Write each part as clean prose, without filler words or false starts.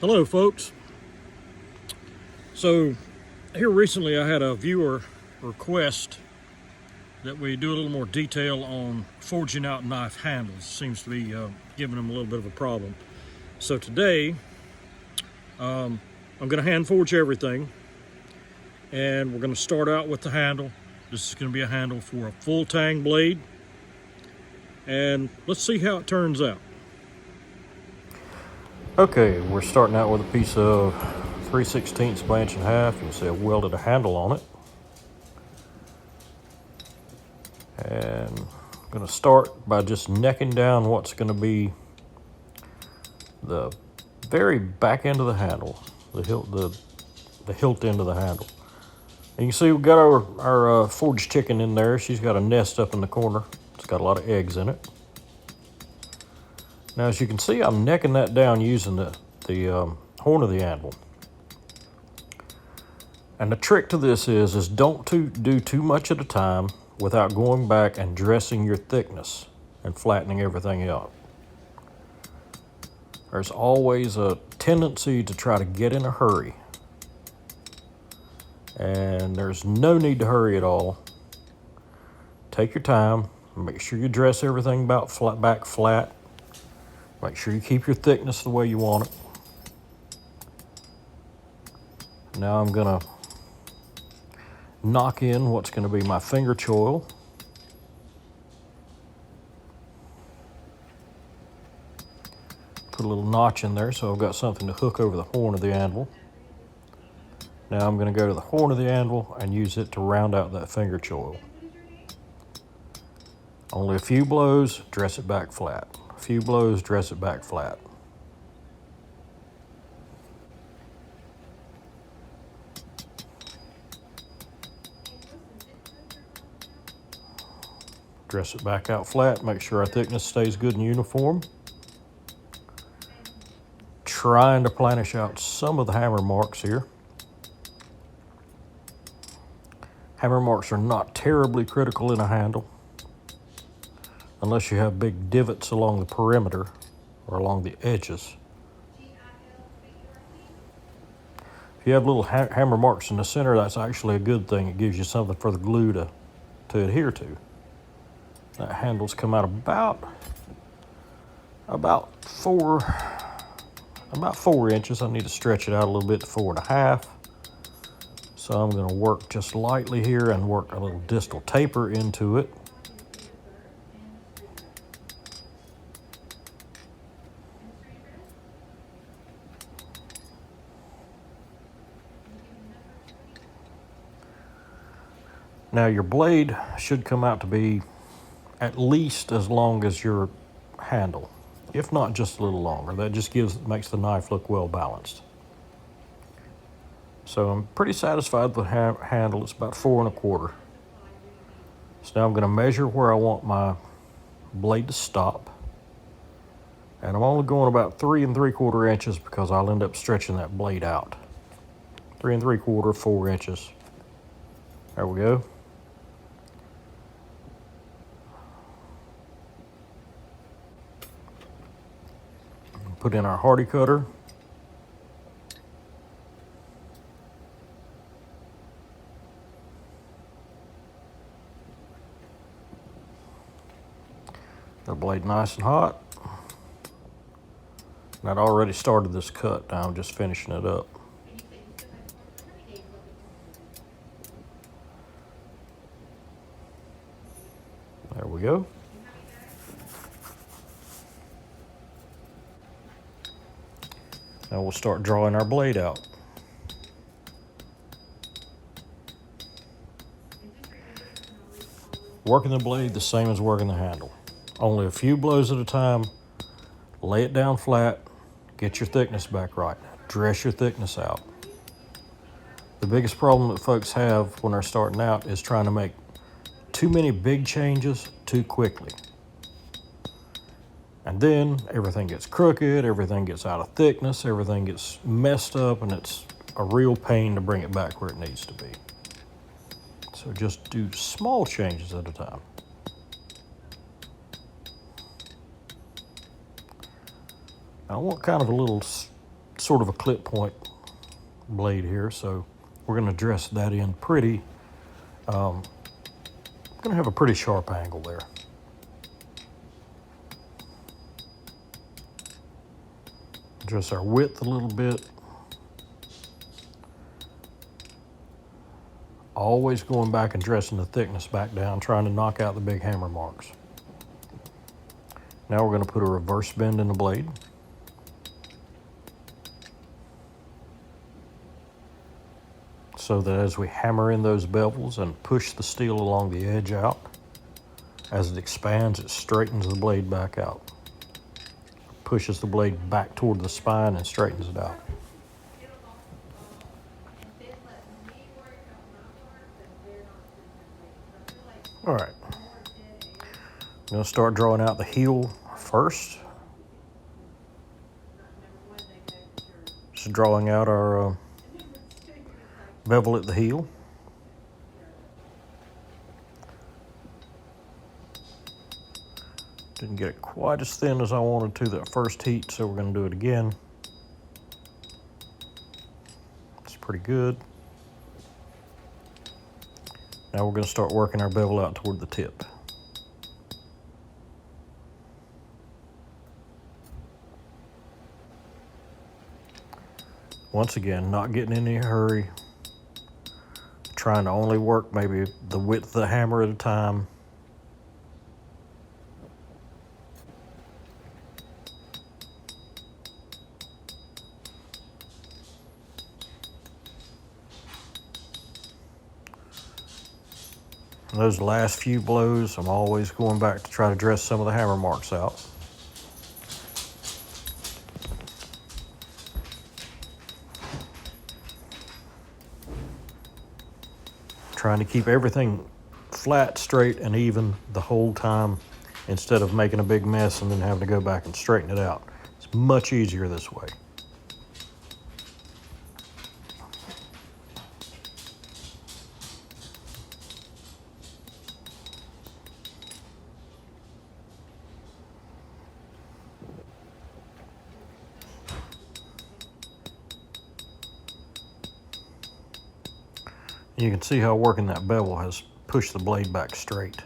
Hello, folks. So, here recently I had a viewer request that we do a little more detail on forging out knife handles. Seems to be giving them a little bit of a problem. So, today I'm going to hand forge everything, and we're going to start out with the handle. This is going to be a handle for a full tang blade, and let's see how it turns out. Okay, we're starting out with a piece of 3/16 by inch and a half. You can see I've welded a handle on it. And I'm going to start by just necking down what's going to be the very back end of the handle, the hilt end of the handle. And you can see we've got our forged chicken in there. She's got a nest up in the corner. It's got a lot of eggs in it. Now, as you can see, I'm necking that down using the horn of the anvil. And the trick to this is don't do too much at a time without going back and dressing your thickness and flattening everything out. There's always a tendency to try to get in a hurry. And there's no need to hurry at all. Take your time. Make sure you dress everything about back flat. Make sure you keep your thickness the way you want it. Now I'm going to knock in what's going to be my finger choil. Put a little notch in there so I've got something to hook over the horn of the anvil. Now I'm going to go to the horn of the anvil and use it to round out that finger choil. Only a few blows, dress it back flat. A few blows, dress it back flat. Dress it back out flat, make sure our thickness stays good and uniform. Trying to planish out some of the hammer marks here. Hammer marks are not terribly critical in a handle, unless you have big divots along the perimeter or along the edges. If you have little hammer marks in the center, that's actually a good thing. It gives you something for the glue to adhere to. That handle's come out about 4 inches. I need to stretch it out a little bit to 4.5. So I'm going to work just lightly here and work a little distal taper into it. Now your blade should come out to be at least as long as your handle, if not just a little longer. That just makes the knife look well balanced. So I'm pretty satisfied with the handle. It's about 4 1/4. So now I'm going to measure where I want my blade to stop. And I'm only going about 3 3/4 inches because I'll end up stretching that blade out. 3 3/4, 4 inches. There we go. Put in our hardy cutter. The blade nice and hot. And I'd already started this cut. Now I'm just finishing it up. There we go. Now we'll start drawing our blade out. Working the blade the same as working the handle. Only a few blows at a time. Lay it down flat. Get your thickness back right. Dress your thickness out. The biggest problem that folks have when they're starting out is trying to make too many big changes too quickly. And then everything gets crooked, everything gets out of thickness, everything gets messed up, and it's a real pain to bring it back where it needs to be. So just do small changes at a time. I want kind of a little sort of a clip point blade here, so we're going to dress that in pretty. Going to have a pretty sharp angle there. Adjust our width a little bit. Always going back and dressing the thickness back down, trying to knock out the big hammer marks. Now we're going to put a reverse bend in the blade. So that as we hammer in those bevels and push the steel along the edge out, as it expands, it straightens the blade back out. Pushes the blade back toward the spine and straightens it out. All right, I'm going to start drawing out the heel first. Just drawing out our bevel at the heel. Didn't get it quite as thin as I wanted to that first heat, so we're going to do it again. It's pretty good. Now we're going to start working our bevel out toward the tip. Once again, not getting in any hurry. Trying to only work maybe the width of the hammer at a time. And those last few blows, I'm always going back to try to dress some of the hammer marks out. Trying to keep everything flat, straight, and even the whole time instead of making a big mess and then having to go back and straighten it out. It's much easier this way. You can see how working that bevel has pushed the blade back straight.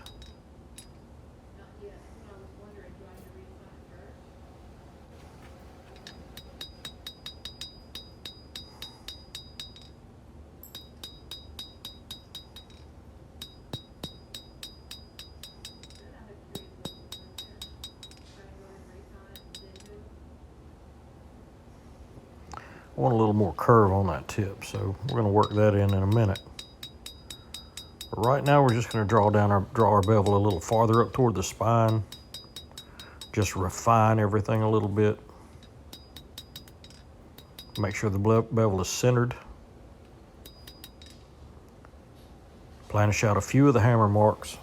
I want a little more curve on that tip, so we're going to work that in a minute. But right now we're just going to draw our bevel a little farther up toward the spine. Just refine everything a little bit. Make sure the bevel is centered. Planish out a few of the hammer marks.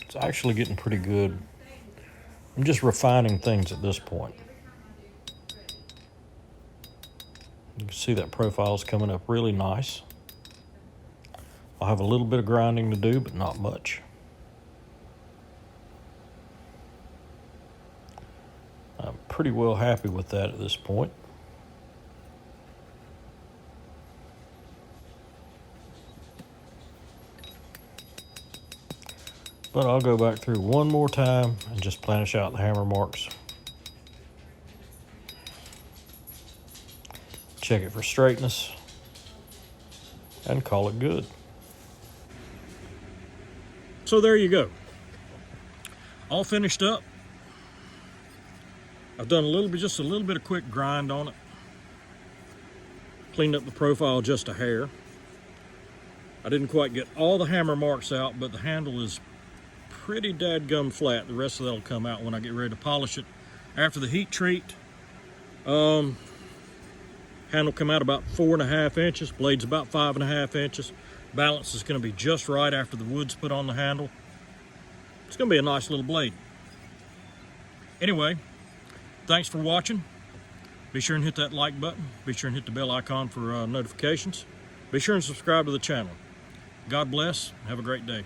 It's actually getting pretty good. I'm just refining things at this point. You can see that profile is coming up really nice. I'll have a little bit of grinding to do, but not much. I'm pretty well happy with that at this point. But I'll go back through one more time and just planish out the hammer marks. Check it for straightness and call it good. So there you go. All finished up. I've done just a little bit of quick grind on it. Cleaned up the profile just a hair. I didn't quite get all the hammer marks out, but the handle is pretty dadgum flat. The rest of that will come out when I get ready to polish it after the heat treat. Handle come out about 4.5 inches. Blade's about 5.5 inches. Balance is going to be just right after the wood's put on the handle. It's going to be a nice little blade. Anyway, thanks for watching. Be sure and hit that like button. Be sure and hit the bell icon for notifications. Be sure and subscribe to the channel. God bless. Have a great day.